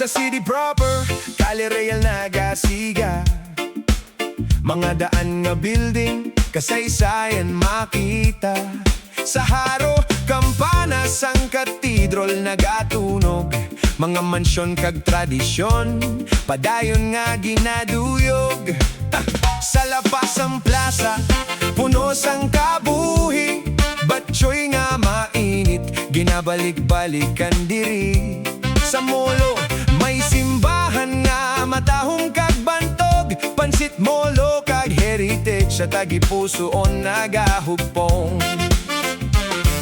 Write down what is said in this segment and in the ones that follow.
Sa city proper, Calle, Reyal, nagasiga. Mga daan nga building, kasaysayan makita. Sa Jaro, kampanas ang katedral nagatunog. Mga mansyon kag tradisyon, padayon nga ginaduyog. Sa Lapuz ang plaza, puno sang kabuhi. Batchoy nga mainit, ginabalik-balikan diri. Sa Molo, may simbahan nga matahong kag bantog. Pancit, Molo kag heritage, sa tagipusoon nagahugpong.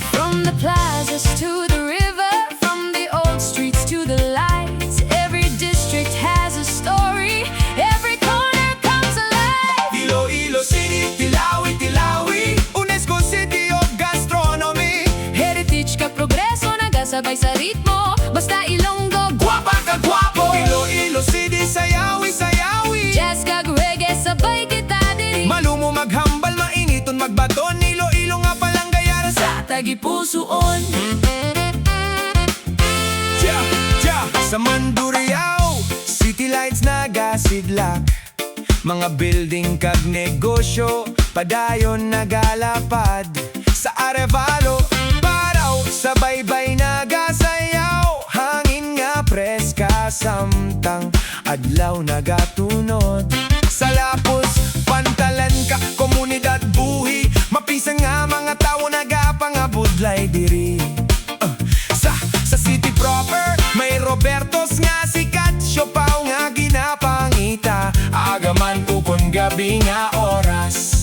From the plazas to the river, from the old streets to the lights, every district has a story, every corner comes alive. Iloilo City, Tilawi, Tilawi, UNESCO City of Gastronomy. Heritage ka progreso, nagasabay sa ritmo. Basta Ilonggo, Gwapa ka gwapo. Iloilo City, sayawi, sayawi. jazz kag reggae, sabay kita diri. Malumo maghambal, mainiton magbaton. Iloilo nga palang gayara sa Tagipusoon. Sa Mandurriao, city lights nagasidlak. Mga building kag negosyo, padayon nagalapad. Sa Arevalo, paraw, sa baybay nagasayaw. Hangin nga preska, samtang adlaw nagatunod. Sa Lapuz, pantalan ka, komunidad buhi. Mapisan nga mga tao nagapangabudlay diri. Sa city proper, may Robertos nga sikat. Siopao nga ginapangita, agaman ukon gabi nga oras.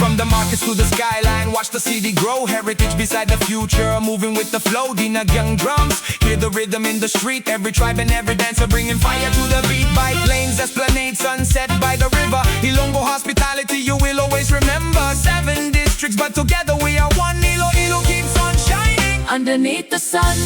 From the markets to the skyline, watch the city grow. Heritage beside the future, moving with the flow. Dinagyang drums, hear the rhythm in the street. Every tribe and every dancer bringing fire to the beat. Bike lanes, Esplanade, sunset by the river. Ilonggo hospitality, you will always remember. 7 districts, but together we are one. Iloilo keeps on shining Underneath the sun.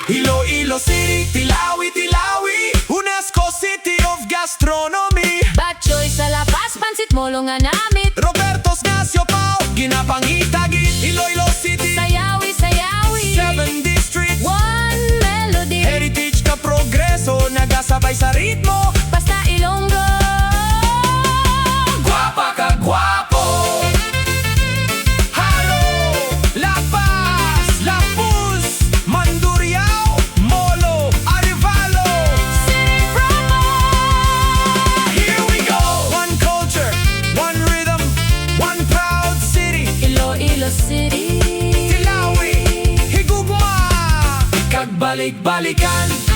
Iloilo City, Tilawi, Tilawi, UNESCO City of Gastronomy. Batchoy sa Lapuz, Pancit, Molo nga namit. Roberto's nga Siopao, ginapangitagit. Iloilo City, Sayawi, sayawi, 7 districts, one melody. heritage ka progreso, nagasabay sa ritmo. Basta Ilonggo, Gwapa ka gwapo. Jaro, Lapuz, Mandurriao, Molo, Arevalo. city proper. Here we go. One culture, one rhythm, one proud city. Iloilo City. Tilawi, higugma, kagbalik-balikan.